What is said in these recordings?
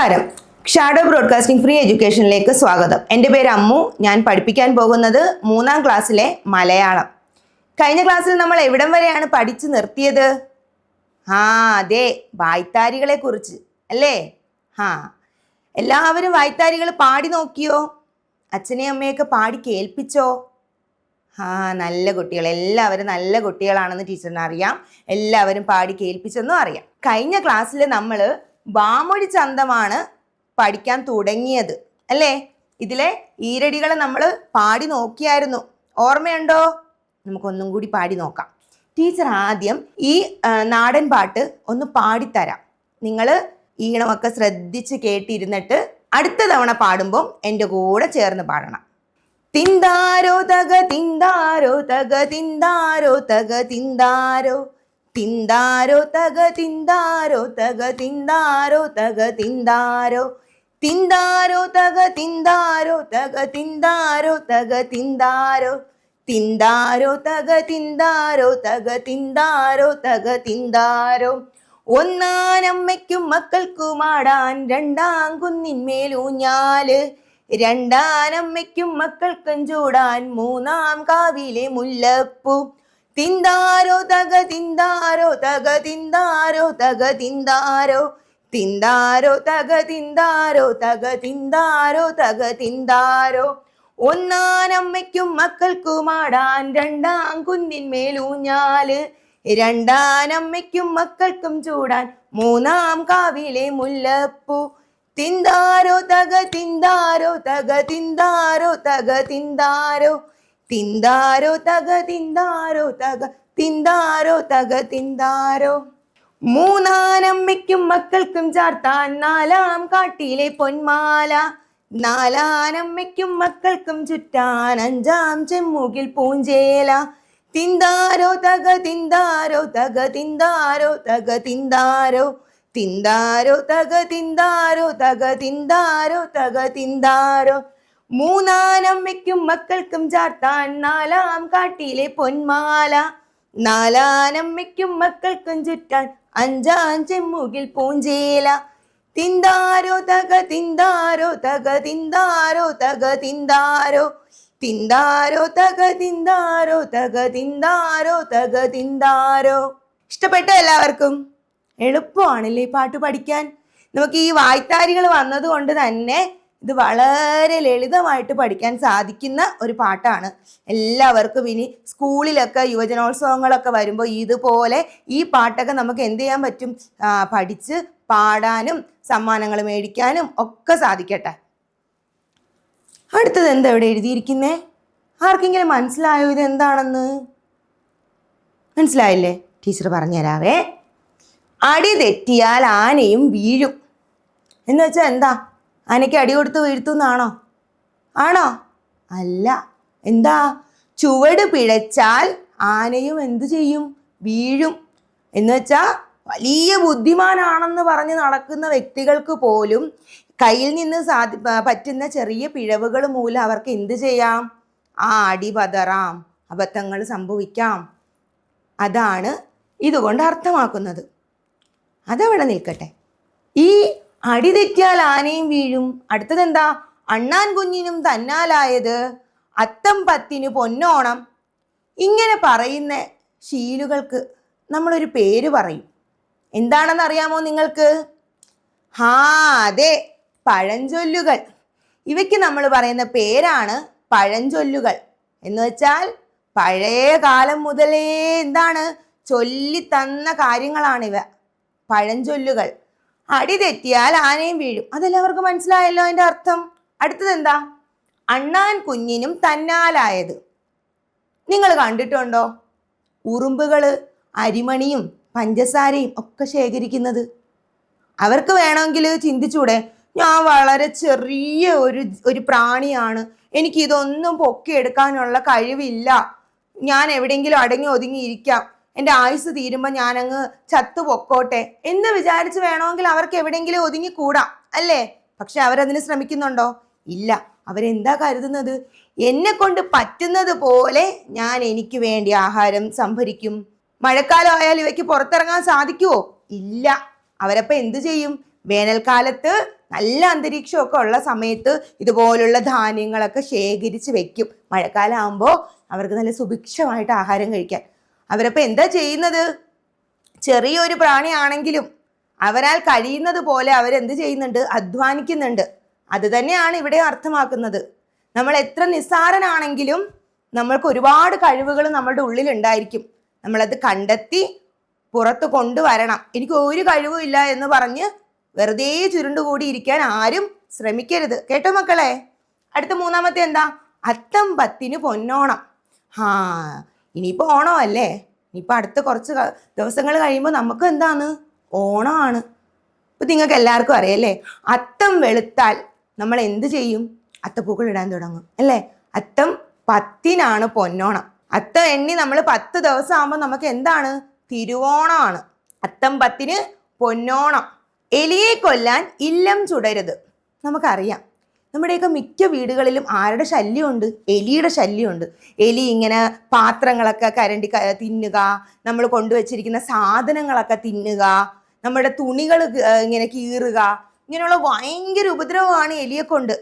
നമസ്കാരം. Shadow broadcasting free എഡ്യൂക്കേഷനിലേക്ക് സ്വാഗതം. എൻ്റെ പേര് അമ്മു. ഞാൻ പഠിപ്പിക്കാൻ പോകുന്നത് 3ാം ക്ലാസ്സിലെ മലയാളം. കഴിഞ്ഞ ക്ലാസ്സിൽ നമ്മൾ എവിടം വരെയാണ് പഠിച്ചു നിർത്തിയത്? അതെ, വായ്ത്താരികളെ കുറിച്ച് അല്ലേ? എല്ലാവരും വായ്ത്താരികൾ പാടി നോക്കിയോ? അച്ഛനെയും അമ്മയൊക്കെ പാടി കേൾപ്പിച്ചോ? നല്ല കുട്ടികൾ, എല്ലാവരും നല്ല കുട്ടികളാണെന്ന് ടീച്ചറിന് അറിയാം. എല്ലാവരും പാടി കേൾപ്പിച്ചെന്നും അറിയാം. കഴിഞ്ഞ ക്ലാസ്സിൽ നമ്മൾ വാമൊഴി ചന്തമാണ് പഠിക്കാൻ തുടങ്ങിയത് അല്ലേ? ഇതിലെ ഈരടികൾ നമ്മൾ പാടി നോക്കിയായിരുന്നു, ഓർമ്മയുണ്ടോ? നമുക്കൊന്നും കൂടി പാടി നോക്കാം. ടീച്ചർ ആദ്യം ഈ നാടൻ പാട്ട് ഒന്ന് പാടിത്തരാം. നിങ്ങൾ ഈണമൊക്കെ ശ്രദ്ധിച്ച് കേട്ടിരുന്നിട്ട് അടുത്ത തവണ പാടുമ്പോൾ എൻ്റെ കൂടെ ചേർന്ന് പാടണം. തിന്താരോ തക തിന്താരോ തക തിന്താരോ തക തിന്താരോ തിന്താരോ തക തിന്താരോ തക തിന്താരോ തക തിന്താരോ തിന്താരോ തക തിന്താരോ തക തിന്താരോ തക തിന്താരോ തിന്താരോ തക തിന്താരോ തക തിന്താരോ തക തിന്താരോ. ഒന്നാനമ്മയ്ക്കും മക്കൾക്കുമാടാൻ രണ്ടാം കുന്നിന്മേലൂഞ്ഞാല്, രണ്ടാനമ്മയ്ക്കും മക്കൾക്കും ചൂടാൻ മൂന്നാം കാവിലെ മുല്ലപ്പൂ. തിന്താരോ തക തിന്താരോ തക തിന്താരോ തക തിന്താരോ തിന്താരോ തക തിന്താരോ തക തിന്താരോ തക തിന്താരോ. ഒന്നാനമ്മയ്ക്കും മക്കൾക്കുമാടാൻ രണ്ടാം കുന്നിന്മേലൂഞ്ഞാല്, രണ്ടാനമ്മയ്ക്കും മക്കൾക്കും ചൂടാൻ മൂന്നാം കാവിലെ മുല്ലപ്പൂ. തിന്താരോ തക തിന്താരോ തക തിന്താരോ തക തിന്താരോ തിന്താരോ തക തിന്താരോ തക തിന്താരോ തക തിന്താരോ. മൂന്നാനമ്മയ്ക്കും മക്കൾക്കും ചാർത്താൻ നാലാം കാട്ടിലെ പൊന്മാല, നാലാനമ്മയ്ക്കും മക്കൾക്കും ചുറ്റാൻ അഞ്ചാം ചെമ്മുകിൽ പൂഞ്ചേല. തിന്താരോ തക തിന്താരോ തക തിന്താരോ തക തിന്താരോ തിന്താരോ തക തിന്താരോ തക തിന്താരോ തക തിന്താരോ. മൂന്നാനമ്മയ്ക്കും മക്കൾക്കും ചാർത്താൻ നാലാം കാട്ടിലെ പൊന്മാല, നാലാനമ്മയ്ക്കും മക്കൾക്കും ചുറ്റാൻ അഞ്ചാം ചെമ്മുകിൽ പൂഞ്ചേല. തിന്താരോ തക തിന്താരോ തക തിന്താരോ തക തിന്താരോ തിന്താരോ തക തിന്താരോ തക തിന്താരോ തക തിന്താരോ. ഇഷ്ടപ്പെട്ടോ എല്ലാവർക്കും? എളുപ്പമാണല്ലേ പാട്ട് പഠിക്കാൻ? നമുക്ക് ഈ വായ്ത്താരികൾ വന്നത് കൊണ്ട് തന്നെ ഇത് വളരെ ലളിതമായിട്ട് പഠിക്കാൻ സാധിക്കുന്ന ഒരു പാട്ടാണ്. എല്ലാവർക്കും ഇനി സ്കൂളിലൊക്കെ യുവജനോത്സവങ്ങളൊക്കെ വരുമ്പോൾ ഇതുപോലെ ഈ പാട്ടൊക്കെ നമുക്ക് എന്ത് ചെയ്യാൻ പറ്റും? പഠിച്ച് പാടാനും സമ്മാനങ്ങൾ മേടിക്കാനും ഒക്കെ സാധിക്കട്ടെ. അടുത്തത് എന്താ ഇവിടെ എഴുതിയിരിക്കുന്നേ? ആർക്കെങ്കിലും മനസ്സിലായോ ഇത് എന്താണെന്ന്? മനസ്സിലായില്ലേ? ടീച്ചർ പറഞ്ഞുതരാവേ. അടി തെറ്റിയാൽ ആനയും വീഴും എന്ന് വെച്ചാൽ എന്താ? ആനയ്ക്ക് അടി കൊടുത്ത് വീഴ്ത്തുന്നാണോ? ആണോ? അല്ല. എന്താ? ചുവട് പിഴച്ചാൽ ആനയും എന്തു ചെയ്യും? വീഴും എന്ന് വെച്ചാൽ വലിയ ബുദ്ധിമാനാണെന്ന് പറഞ്ഞ് നടക്കുന്ന വ്യക്തികൾക്ക് പോലും കയ്യിൽ നിന്ന് പറ്റുന്ന ചെറിയ പിഴവുകൾ മൂലം അവർക്ക് എന്ത് ചെയ്യാം? അടി പതറാം, അബദ്ധങ്ങൾ സംഭവിക്കാം. അതാണ് ഇതുകൊണ്ട് അർത്ഥമാക്കുന്നത്. അതവിടെ നിൽക്കട്ടെ. ഈ അടി തെറ്റിയാൽ ആനയും വീഴും. അടുത്തതെന്താ? അണ്ണാൻ കുഞ്ഞിനും തന്നാലായത്, അത്തം പത്തിന് പൊന്നോണം. ഇങ്ങനെ പറയുന്ന ശീലുകൾക്ക് നമ്മളൊരു പേര് പറയും. എന്താണെന്ന് അറിയാമോ നിങ്ങൾക്ക്? അതെ, പഴഞ്ചൊല്ലുകൾ. ഇവയ്ക്ക് നമ്മൾ പറയുന്ന പേരാണ് പഴഞ്ചൊല്ലുകൾ. എന്ന് വെച്ചാൽ പഴയ കാലം മുതലേ എന്താണ് ചൊല്ലിത്തന്ന കാര്യങ്ങളാണിവ, പഴഞ്ചൊല്ലുകൾ. അടി തെറ്റിയാൽ ആനയും വീഴും, അതെല്ലാവർക്കും മനസ്സിലായല്ലോ അതിൻ്റെ അർത്ഥം. അടുത്തതെന്താ? അണ്ണാൻ കുഞ്ഞിനും തന്നാലായത്. നിങ്ങൾ കണ്ടിട്ടുണ്ടോ ഉറുമ്പുകൾ അരിമണിയും പഞ്ചസാരയും ഒക്കെ ശേഖരിക്കുന്നത്? അവർക്ക് വേണമെങ്കിൽ ചിന്തിച്ചൂടെ, ഞാൻ വളരെ ചെറിയ ഒരു പ്രാണിയാണ്, എനിക്കിതൊന്നും പൊക്കിയെടുക്കാനുള്ള കഴിവില്ല, ഞാൻ എവിടെയെങ്കിലും അടങ്ങി ഒതുങ്ങിയിരിക്കാം, എൻ്റെ ആയുസ് തീരുമ്പോൾ ഞാനങ്ങ് ചത്തു പൊക്കോട്ടെ എന്ന് വിചാരിച്ച് വേണമെങ്കിൽ അവർക്ക് എവിടെയെങ്കിലും ഒതുങ്ങിക്കൂടാം അല്ലേ? പക്ഷെ അവരതിന് ശ്രമിക്കുന്നുണ്ടോ? ഇല്ല. അവരെന്താ കരുതുന്നത്? എന്നെ കൊണ്ട് പറ്റുന്നത് പോലെ ഞാൻ എനിക്ക് വേണ്ടി ആഹാരം സംഭരിക്കും. മഴക്കാലം ആയാൽ ഇവയ്ക്ക് പുറത്തിറങ്ങാൻ സാധിക്കുമോ? ഇല്ല. അവരപ്പോൾ എന്തു ചെയ്യും? വേനൽക്കാലത്ത് നല്ല അന്തരീക്ഷമൊക്കെ ഉള്ള സമയത്ത് ഇതുപോലുള്ള ധാന്യങ്ങളൊക്കെ ശേഖരിച്ച് വെക്കും. മഴക്കാലം ആകുമ്പോൾ അവർക്ക് നല്ല സുഭിക്ഷമായിട്ട് ആഹാരം കഴിക്കാൻ. അവരപ്പോൾ എന്താ ചെയ്യുന്നത്? ചെറിയൊരു പ്രാണിയാണെങ്കിലും അവരാൽ കഴിയുന്നത് പോലെ അവരെന്ത് ചെയ്യുന്നുണ്ട്? അധ്വാനിക്കുന്നുണ്ട്. അത് തന്നെയാണ് ഇവിടെ അർത്ഥമാക്കുന്നത്. നമ്മൾ എത്ര നിസ്സാരനാണെങ്കിലും നമ്മൾക്ക് ഒരുപാട് കഴിവുകൾ നമ്മളുടെ ഉള്ളിൽ ഉണ്ടായിരിക്കും. നമ്മളത് കണ്ടെത്തി പുറത്ത് കൊണ്ടുവരണം. എനിക്ക് ഒരു കഴിവുമില്ല എന്ന് പറഞ്ഞ് വെറുതെ ചുരുണ്ടുകൂടി ഇരിക്കാൻ ആരും ശ്രമിക്കരുത്. കേട്ടോ മക്കളെ? അടുത്ത മൂന്നാമത്തെ എന്താ? അത്തം പത്തിന് പൊന്നോണം. ഇനിയിപ്പോൾ ഓണമല്ലേ? ഇനിയിപ്പോൾ അടുത്ത കുറച്ച് ദിവസങ്ങൾ കഴിയുമ്പോൾ നമുക്ക് എന്താണ്? ഓണമാണ്. ഇപ്പം നിങ്ങൾക്ക് എല്ലാവർക്കും അറിയാല്ലേ, അത്തം വെളുത്താൽ നമ്മൾ എന്ത് ചെയ്യും? അത്തപ്പൂക്കൾ ഇടാൻ തുടങ്ങും അല്ലേ? അത്തം പത്തിനാണ് പൊന്നോണം. അത്തം എണ്ണി നമ്മൾ 10 ദിവസം ആകുമ്പോൾ നമുക്ക് എന്താണ്? തിരുവോണമാണ്. അത്തം പത്തിന് പൊന്നോണം. എലിയെ കൊല്ലാൻ ഇല്ലം ചുടരുത്. നമുക്കറിയാം, നമ്മുടെയൊക്കെ മിക്ക വീടുകളിലും ആരുടെ ശല്യമുണ്ട്? എലിയുടെ ശല്യമുണ്ട്. എലി ഇങ്ങനെ പാത്രങ്ങളൊക്കെ കരണ്ടി തിന്നുക, നമ്മൾ കൊണ്ടുവച്ചിരിക്കുന്ന സാധനങ്ങളൊക്കെ തിന്നുക, നമ്മുടെ തുണികൾ ഇങ്ങനെ കീറുക, ഇങ്ങനെയുള്ള ഭയങ്കര ഉപദ്രവമാണ് എലിയെ കൊണ്ട്,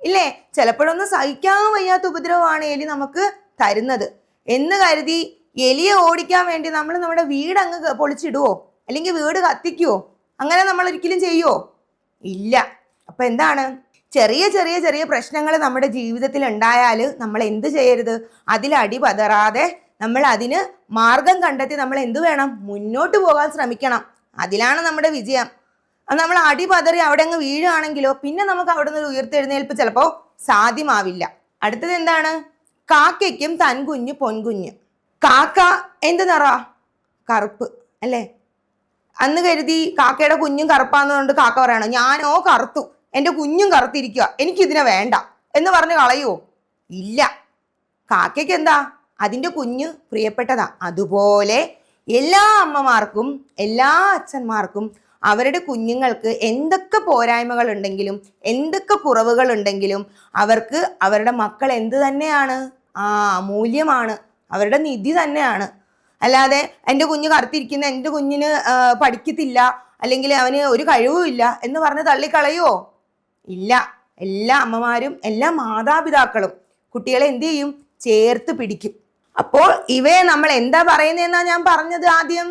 ഇല്ലേ? ചിലപ്പോഴൊന്നും സഹിക്കാൻ വയ്യാത്ത ഉപദ്രവമാണ് എലി നമുക്ക് തരുന്നത് എന്ന് കരുതി എലിയെ ഓടിക്കാൻ വേണ്ടി നമ്മൾ നമ്മുടെ വീട് അങ്ങ് പൊളിച്ചിടുവോ? അല്ലെങ്കിൽ വീട് കത്തിക്കുവോ? അങ്ങനെ നമ്മൾ ഒരിക്കലും ചെയ്യുവോ? ഇല്ല. അപ്പൊ എന്താണ്? ചെറിയ ചെറിയ ചെറിയ പ്രശ്നങ്ങൾ നമ്മുടെ ജീവിതത്തിൽ ഉണ്ടായാൽ നമ്മൾ എന്ത് ചെയ്യരുത്? അതിൽ അടിപതറാതെ നമ്മൾ അതിന് മാർഗം കണ്ടെത്തി നമ്മൾ എന്ത് വേണം? മുന്നോട്ട് പോകാൻ ശ്രമിക്കണം. അതിലാണ് നമ്മുടെ വിജയം. നമ്മൾ അടിപതറി അവിടെ അങ്ങ് വീഴുകയാണെങ്കിലോ പിന്നെ നമുക്ക് അവിടെ നിന്ന് ഉയർത്തെഴുന്നേൽപ്പ് ചിലപ്പോൾ സാധ്യമാവില്ല. അടുത്തത് എന്താണ്? കാക്കയ്ക്കും തൻ കുഞ്ഞ് പൊൻകുഞ്ഞ്. കാക്ക എന്ത് നിറ? കറുപ്പ് അല്ലേ? അന്ന് കരുതി കാക്കയുടെ കുഞ്ഞും കറുപ്പാന്നുകൊണ്ട് കാക്ക പറയണം, ഞാനോ കറുത്തു, എൻ്റെ കുഞ്ഞും കറുത്തിരിക്കുക, എനിക്കിതിനെ വേണ്ട എന്ന് പറഞ്ഞ് കളയുവോ? ഇല്ല. കാക്കയ്ക്ക് എന്താ? അതിൻ്റെ കുഞ്ഞ് പ്രിയപ്പെട്ടതാ. അതുപോലെ എല്ലാ അമ്മമാർക്കും എല്ലാ അച്ഛന്മാർക്കും അവരുടെ കുഞ്ഞുങ്ങൾക്ക് എന്തൊക്കെ പോരായ്മകൾ ഉണ്ടെങ്കിലും എന്തൊക്കെ കുറവുകൾ ഉണ്ടെങ്കിലും അവർക്ക് അവരുടെ മക്കൾ എന്ത് തന്നെയാണ്? മൂല്യമാണ്, അവരുടെ നിധി തന്നെയാണ്. അല്ലാതെ എൻ്റെ കുഞ്ഞ് കറുത്തിരിക്കുന്ന എൻ്റെ കുഞ്ഞിന് പഠിക്കത്തില്ല, അല്ലെങ്കിൽ അവന് ഒരു കഴിവുമില്ല എന്ന് പറഞ്ഞ് തള്ളിക്കളയുവോ? ഇല്ല. എല്ലാ അമ്മമാരും എല്ലാ മാതാപിതാക്കളും കുട്ടികളെ എന്ത് ചെയ്യും? ചേർത്ത് പിടിക്കും. അപ്പോൾ ഇവയെ നമ്മൾ എന്താ പറയുന്നതെന്നാ ഞാൻ പറഞ്ഞത് ആദ്യം?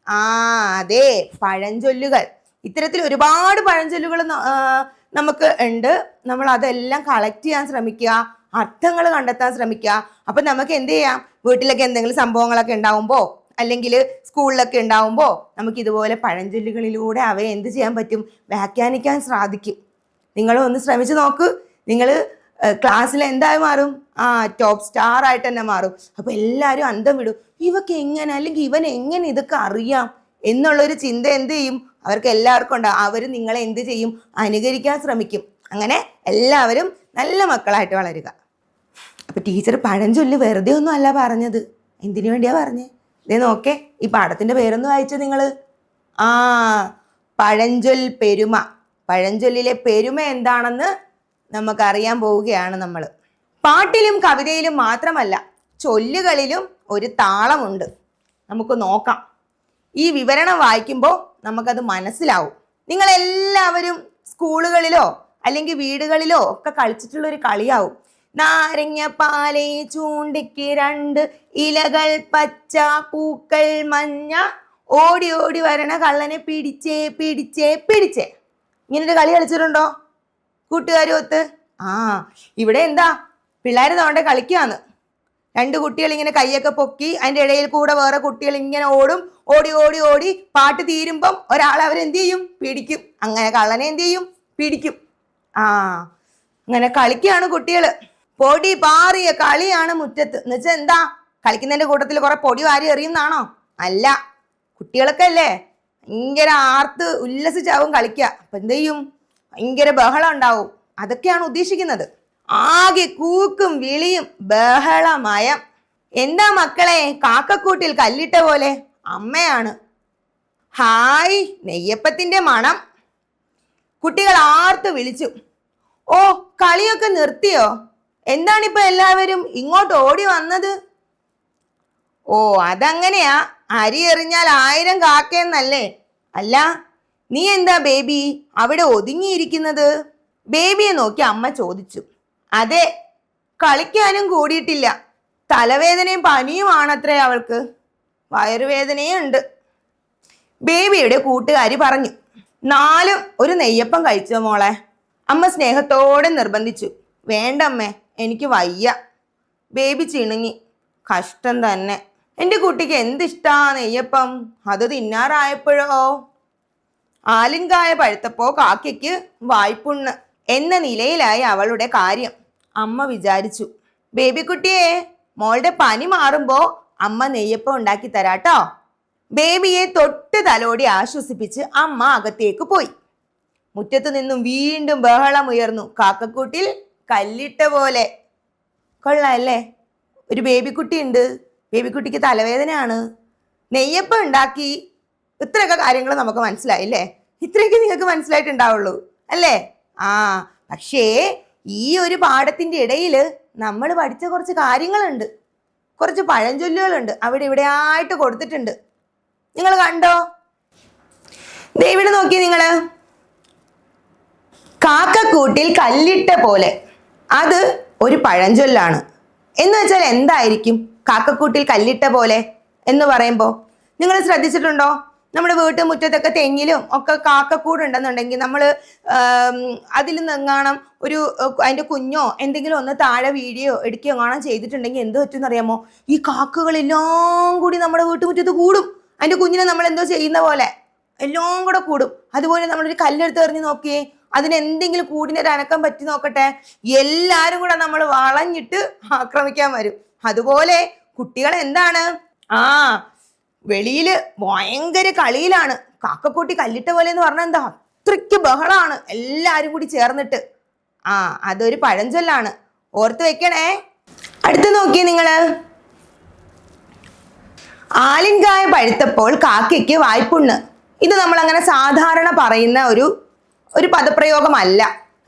അതെ, പഴഞ്ചൊല്ലുകൾ. ഇത്തരത്തിൽ ഒരുപാട് പഴഞ്ചൊല്ലുകൾ നമുക്ക് ഉണ്ട്. നമ്മൾ അതെല്ലാം കളക്ട് ചെയ്യാൻ ശ്രമിക്കുക, അർത്ഥങ്ങൾ കണ്ടെത്താൻ ശ്രമിക്കുക. അപ്പം നമുക്ക് എന്ത് ചെയ്യാം? വീട്ടിലൊക്കെ എന്തെങ്കിലും സംഭവങ്ങളൊക്കെ ഉണ്ടാവുമ്പോൾ അല്ലെങ്കിൽ സ്കൂളിലൊക്കെ ഉണ്ടാവുമ്പോൾ നമുക്ക് ഇതുപോലെ പഴഞ്ചൊല്ലുകളിലൂടെ അവയെ എന്ത് ചെയ്യാൻ പറ്റും? വ്യാഖ്യാനിക്കാൻ സാധിക്കും. നിങ്ങൾ ഒന്ന് ശ്രമിച്ചു നോക്ക്. നിങ്ങൾ ക്ലാസ്സിൽ എന്തായി മാറും? ടോപ്പ് സ്റ്റാർ ആയിട്ട് തന്നെ മാറും. അപ്പോൾ എല്ലാവരും അന്തം വിടും, ഇവക്ക് എങ്ങനെ, അല്ലെങ്കിൽ ഇവൻ എങ്ങനെ ഇതൊക്കെ അറിയാം എന്നുള്ളൊരു ചിന്ത എന്ത് ചെയ്യും? അവർക്ക് എല്ലാവർക്കും ഉണ്ടാവും. അവർ നിങ്ങളെ എന്ത് ചെയ്യും? അനുകരിക്കാൻ ശ്രമിക്കും. അങ്ങനെ എല്ലാവരും നല്ല മക്കളായിട്ട് വളരുക. അപ്പോൾ ടീച്ചർ പഴഞ്ചൊല്ല് വെറുതെ ഒന്നും അല്ല പറഞ്ഞത്. എന്തിനു വേണ്ടിയാ പറഞ്ഞേ? ഇതേ നോക്കേ, ഈ പാഠത്തിൻ്റെ പേരൊന്ന് വായിച്ചു നിങ്ങൾ. പഴഞ്ചൊൽ പെരുമ. പഴഞ്ചൊല്ലിലെ പെരുമ എന്താണെന്ന് നമുക്കറിയാൻ പോവുകയാണ് നമ്മൾ. പാട്ടിലും കവിതയിലും മാത്രമല്ല ചൊല്ലുകളിലും ഒരു താളമുണ്ട്. നമുക്ക് നോക്കാം. ഈ വിവരണം വായിക്കുമ്പോൾ നമുക്കത് മനസ്സിലാവും. നിങ്ങളെല്ലാവരും സ്കൂളുകളിലോ അല്ലെങ്കിൽ വീടുകളിലോ ഒക്കെ കളിച്ചിട്ടുള്ളൊരു കളിയാവും. നാരങ്ങ പാലേ ചൂണ്ടിക്ക് 2 ഇലകൾ പച്ച പൂക്കൾ മഞ്ഞ, ഓടി ഓടി വരണ കള്ളനെ പിടിച്ചേ പിടിച്ചേ പിടിച്ചേ. ഇങ്ങനൊരു കളി കളിച്ചിട്ടുണ്ടോ കൂട്ടുകാരുമൊത്ത്? ഇവിടെ എന്താ? പിള്ളേർ തോണ്ടെ കളിക്കുകയാണ്. 2 കുട്ടികൾ ഇങ്ങനെ കൈയൊക്കെ പൊക്കി, അതിൻ്റെ ഇടയിൽ കൂടെ വേറെ കുട്ടികൾ ഇങ്ങനെ ഓടും. ഓടി ഓടി ഓടി പാട്ട് തീരുമ്പം ഒരാളെ അവരെന്ത് ചെയ്യും? പിടിക്കും. അങ്ങനെ കള്ളനെ എന്ത് ചെയ്യും? പിടിക്കും. അങ്ങനെ കളിക്കുകയാണ് കുട്ടികൾ. പൊടി പാറിയ കളിയാണ് മുറ്റത്ത്. എന്നുവെച്ചാൽ എന്താ? കളിക്കുന്നതിൻ്റെ കൂട്ടത്തിൽ കുറെ പൊടി വാരി എറിയുന്നാണോ? അല്ല, കുട്ടികളൊക്കെ അല്ലേ ഭയങ്കര ആർത്ത് ഉല്ലസിച്ചാവും കളിക്കുക. അപ്പം എന്ത് ചെയ്യും? ഭയങ്കര ബഹളം ഉണ്ടാവും. അതൊക്കെയാണ് ഉദ്ദേശിക്കുന്നത്. ആകെ കൂക്കും വിളിയും ബഹളമയം. എന്താ മക്കളെ കാക്കക്കൂട്ടിൽ കല്ലിട്ട പോലെ? അമ്മയാണ്. ഹായ്, നെയ്യപ്പത്തിന്റെ മണം. കുട്ടികൾ ആർത്ത് വിളിച്ചു. ഓ, കളിയൊക്കെ നിർത്തിയോ? എന്താണിപ്പോ എല്ലാവരും ഇങ്ങോട്ട് ഓടി വന്നത്? ഓ, അതങ്ങനെയാ. അരി എറിഞ്ഞാൽ 1000 കാക്കയെന്നല്ലേ? അല്ല, നീ എന്താ ബേബി അവിടെ ഒതുങ്ങിയിരിക്കുന്നത്? ബേബിയെ നോക്കി അമ്മ ചോദിച്ചു. അതെ, കളിക്കാനും കൂടിയിട്ടില്ല. തലവേദനയും പനിയുമാണത്രേ അവൾക്ക്. വയറുവേദനയും ഉണ്ട്. ബേബിയുടെ കൂട്ടുകാരി പറഞ്ഞു. 4 ഒരു നെയ്യപ്പം കഴിച്ചോ മോളെ? അമ്മ സ്നേഹത്തോടെ നിർബന്ധിച്ചു. വേണ്ടമ്മേ, എനിക്ക് വയ്യ. ബേബി ചിണുങ്ങി. കഷ്ടം തന്നെ. എൻ്റെ കുട്ടിക്ക് എന്തിഷ്ടാ നെയ്യപ്പം. അത് തിന്നാറായപ്പോഴോ? ആലിൻകായ പഴുത്തപ്പോ കാക്കയ്ക്ക് വായ്പുണ്ണ് എന്ന നിലയിലായി അവളുടെ കാര്യം. അമ്മ വിചാരിച്ചു. ബേബിക്കുട്ടിയെ, മോളുടെ പനി മാറുമ്പോ അമ്മ നെയ്യപ്പം ഉണ്ടാക്കി തരാട്ടോ. ബേബിയെ തൊട്ട് തലോടി ആശ്വസിപ്പിച്ച് അമ്മ അകത്തേക്ക് പോയി. മുറ്റത്തു നിന്നും വീണ്ടും ബഹളം ഉയർന്നു. കാക്കക്കൂട്ടിൽ കല്ലിട്ട പോലെ. കൊള്ളാല്ലേ? ഒരു ബേബിക്കുട്ടി ഉണ്ട്. ബേബിക്കുട്ടിക്ക് തലവേദനയാണ്. നെയ്യപ്പം ഉണ്ടാക്കി. ഇത്രയൊക്കെ കാര്യങ്ങൾ നമുക്ക് മനസ്സിലായില്ലേ? ഇത്രയൊക്കെ നിങ്ങൾക്ക് മനസ്സിലായിട്ടുണ്ടാവുള്ളൂ അല്ലേ? പക്ഷേ ഈ ഒരു പാഠത്തിന്റെ ഇടയിൽ നമ്മൾ പഠിച്ച കുറച്ച് കാര്യങ്ങളുണ്ട്. കുറച്ച് പഴഞ്ചൊല്ലുകളുണ്ട്. അവിടെ ഇവിടെ ആയിട്ട് കൊടുത്തിട്ടുണ്ട്. നിങ്ങൾ കണ്ടോ? ഇവിടെ നോക്കി നിങ്ങള്. കാക്കക്കൂട്ടിൽ കല്ലിട്ട പോലെ. അത് ഒരു പഴഞ്ചൊല്ലാണ്. എന്ന് വെച്ചാൽ എന്തായിരിക്കും കാക്കക്കൂട്ടിൽ കല്ലിട്ട പോലെ എന്ന് പറയുമ്പോൾ? നിങ്ങൾ ശ്രദ്ധിച്ചിട്ടുണ്ടോ? നമ്മുടെ വീട്ടുമുറ്റത്തൊക്കെ തെങ്ങിലും ഒക്കെ കാക്കക്കൂടുണ്ടെന്നുണ്ടെങ്കിൽ നമ്മൾ അതിൽ നിന്നെങ്ങാണം അതിൻ്റെ കുഞ്ഞോ എന്തെങ്കിലും ഒന്ന് താഴെ വീഴുകയോ എടുക്കുകയോ കാണാൻ ചെയ്തിട്ടുണ്ടെങ്കിൽ എന്ത് പറ്റുമെന്ന് അറിയാമോ? ഈ കാക്കകളെല്ലാം കൂടി നമ്മുടെ വീട്ടുമുറ്റത്ത് കൂടും. അതിൻ്റെ കുഞ്ഞിനെ നമ്മൾ എന്തോ ചെയ്യുന്ന പോലെ എല്ലാം കൂടെ കൂടും. അതുപോലെ നമ്മളൊരു കല്ലെടുത്ത് എറിഞ്ഞ് നോക്കിയേ, അതിന് എന്തെങ്കിലും കൂടിനൊരു അനക്കം പറ്റി നോക്കട്ടെ, എല്ലാവരും കൂടെ നമ്മൾ വളഞ്ഞിട്ട് ആക്രമിക്കാൻ വരും. അതുപോലെ കുട്ടികൾ എന്താണ്, വെളിയിൽ ഭയങ്കര കളിയിലാണ്. കാക്കക്കൂട്ടി കല്ലിട്ട പോലെ എന്ന് പറഞ്ഞാൽ എന്താ? അത്രയ്ക്ക് ബഹളമാണ് എല്ലാവരും കൂടി ചേർന്നിട്ട്. അതൊരു പഴഞ്ചൊല്ലാണ്, ഓർത്ത് വെക്കണേ. അടുത്ത് നോക്കിയേ നിങ്ങള്. ആലിൻകായ പഴുത്തപ്പോൾ കാക്കയ്ക്ക് വായ്പുണ്ണ്. ഇത് നമ്മൾ അങ്ങനെ സാധാരണ പറയുന്ന ഒരു പദപ്രയോഗമല്ല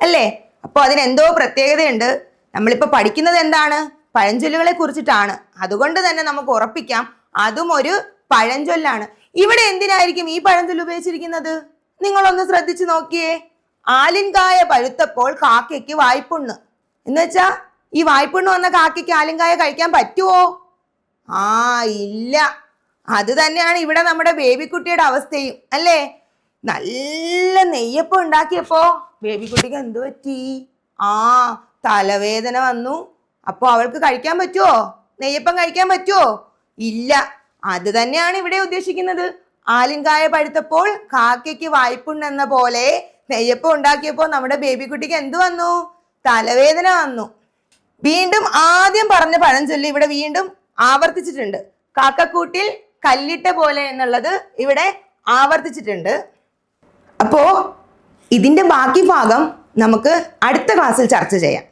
അല്ലേ? അപ്പോൾ അതിനെന്തോ പ്രത്യേകതയുണ്ട്. നമ്മളിപ്പോ പഠിക്കുന്നത് എന്താണ്? പഴഞ്ചൊല്ലുകളെ കുറിച്ചിട്ടാണ്. അതുകൊണ്ട് തന്നെ നമുക്ക് ഉറപ്പിക്കാം അതും ഒരു പഴഞ്ചൊല്ലാണ്. ഇവിടെ എന്തിനായിരിക്കും ഈ പഴഞ്ചൊല്ല് ഉപയോഗിച്ചിരിക്കുന്നത്? നിങ്ങളൊന്ന് ശ്രദ്ധിച്ചു നോക്കിയേ. ആലിൻകായ പഴുത്തപ്പോൾ കാക്കയ്ക്ക് വായ്പുണ്ണ് എന്ന് വെച്ചാ ഈ വായ്പുണ്ണ് വന്ന കാക്കയ്ക്ക് ആലിൻകായ കഴിക്കാൻ പറ്റുമോ? ഇല്ല. അത് തന്നെയാണ് ഇവിടെ നമ്മുടെ ബേബിക്കുട്ടിയുടെ അവസ്ഥയും അല്ലേ? നല്ല നെയ്യപ്പം ഉണ്ടാക്കിയപ്പോ ബേബിക്കുട്ടിക്ക് എന്തു പറ്റി? തലവേദന വന്നു. അപ്പൊ അവൾക്ക് കഴിക്കാൻ പറ്റുമോ? നെയ്യപ്പം കഴിക്കാൻ പറ്റുമോ? ഇല്ല. അത് തന്നെയാണ് ഇവിടെ ഉദ്ദേശിക്കുന്നത്. ആലിൻകായ പഴുത്തപ്പോൾ കാക്കയ്ക്ക് വായ്പുണ്ണെന്ന പോലെ നെയ്യപ്പം ഉണ്ടാക്കിയപ്പോ നമ്മുടെ ബേബിക്കുട്ടിക്ക് എന്തു വന്നു? തലവേദന വന്നു. വീണ്ടും ആദ്യം പറഞ്ഞ പഴഞ്ചൊല്ല് ഇവിടെ വീണ്ടും ആവർത്തിച്ചിട്ടുണ്ട്. കാക്കക്കൂട്ടിൽ കല്ലിട്ട പോലെ എന്നുള്ളത് ഇവിടെ ആവർത്തിച്ചിട്ടുണ്ട്. അപ്പോ ഇതിന്റെ ബാക്കി ഭാഗം നമുക്ക് അടുത്ത ക്ലാസ്സിൽ ചർച്ച ചെയ്യാം.